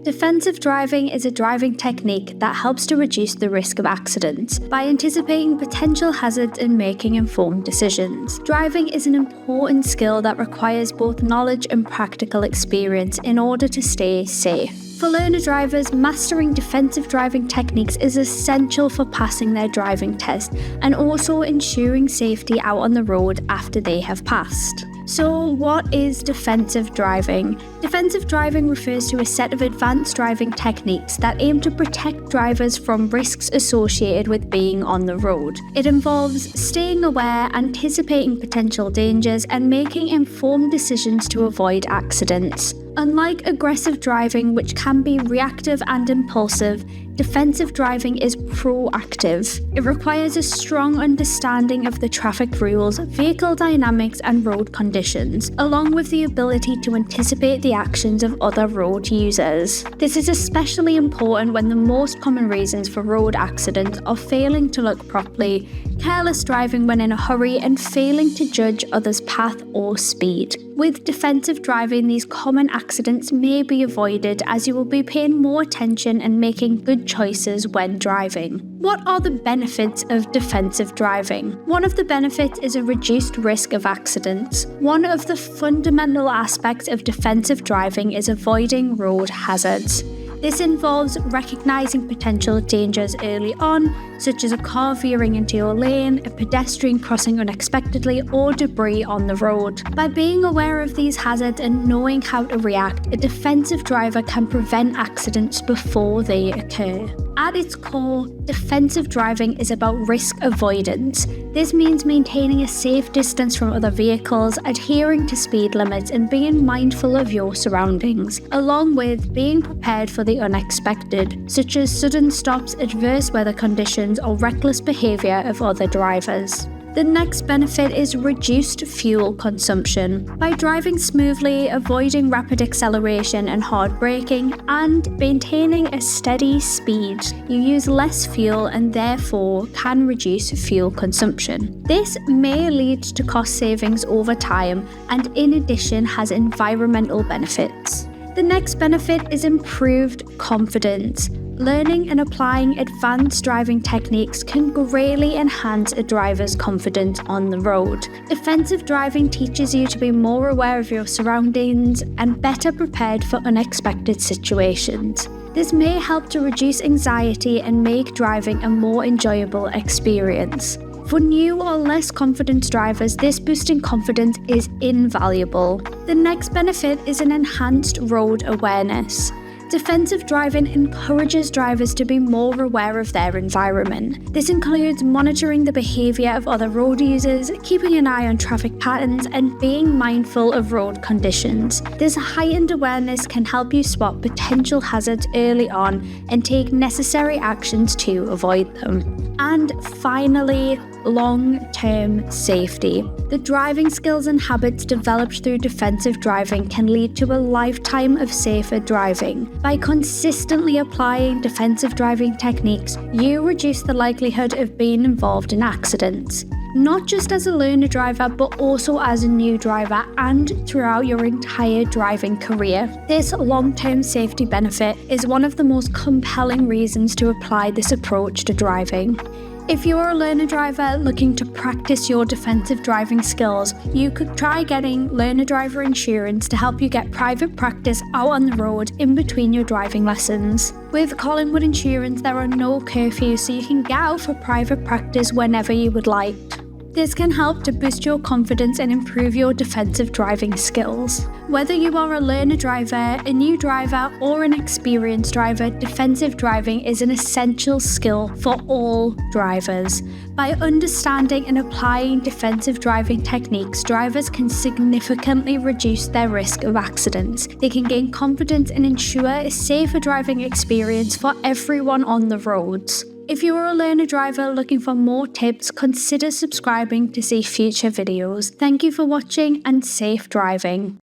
Defensive driving is a driving technique that helps to reduce the risk of accidents by anticipating potential hazards and making informed decisions. Driving is an important skill that requires both knowledge and practical experience in order to stay safe. For learner drivers, mastering defensive driving techniques is essential for passing their driving test and also ensuring safety out on the road after they have passed. So what is defensive driving? Defensive driving refers to a set of advanced driving techniques that aim to protect drivers from risks associated with being on the road. It involves staying aware, anticipating potential dangers, and making informed decisions to avoid accidents. Unlike aggressive driving, which can be reactive and impulsive, defensive driving is proactive. It requires a strong understanding of the traffic rules, vehicle dynamics, and road conditions, along with the ability to anticipate the actions of other road users. This is especially important when the most common reasons for road accidents are failing to look properly, careless driving when in a hurry, and failing to judge others' path or speed. With defensive driving, these common accidents may be avoided as you will be paying more attention and making good choices when driving. What are the benefits of defensive driving? One of the benefits is a reduced risk of accidents. One of the fundamental aspects of defensive driving is avoiding road hazards. This involves recognizing potential dangers early on, such as a car veering into your lane, a pedestrian crossing unexpectedly, or debris on the road. By being aware of these hazards and knowing how to react, a defensive driver can prevent accidents before they occur. At its core, defensive driving is about risk avoidance. This means maintaining a safe distance from other vehicles, adhering to speed limits, and being mindful of your surroundings, along with being prepared for the unexpected, such as sudden stops, adverse weather conditions, or reckless behavior of other drivers. The next benefit is reduced fuel consumption. By driving smoothly, avoiding rapid acceleration and hard braking, and maintaining a steady speed, you use less fuel and therefore can reduce fuel consumption. This may lead to cost savings over time and in addition has environmental benefits. The next benefit is improved confidence. Learning and applying advanced driving techniques can greatly enhance a driver's confidence on the road. Defensive driving teaches you to be more aware of your surroundings and better prepared for unexpected situations. This may help to reduce anxiety and make driving a more enjoyable experience. For new or less confident drivers, this boost in confidence is invaluable. The next benefit is an enhanced road awareness. Defensive driving encourages drivers to be more aware of their environment. This includes monitoring the behavior of other road users, keeping an eye on traffic patterns, and being mindful of road conditions. This heightened awareness can help you spot potential hazards early on and take necessary actions to avoid them. And finally, long-term safety. The driving skills and habits developed through defensive driving can lead to a lifetime of safer driving. By consistently applying defensive driving techniques, you reduce the likelihood of being involved in accidents, not just as a learner driver, but also as a new driver and throughout your entire driving career. This long-term safety benefit is one of the most compelling reasons to apply this approach to driving. If you're a learner driver looking to practice your defensive driving skills, you could try getting learner driver insurance to help you get private practice out on the road in between your driving lessons. With Collingwood Insurance, there are no curfews, so you can get out for private practice whenever you would like. This can help to boost your confidence and improve your defensive driving skills. Whether you are a learner driver, a new driver, or an experienced driver, defensive driving is an essential skill for all drivers. By understanding and applying defensive driving techniques, drivers can significantly reduce their risk of accidents. They can gain confidence and ensure a safer driving experience for everyone on the roads. If you are a learner driver looking for more tips, consider subscribing to see future videos. Thank you for watching and safe driving.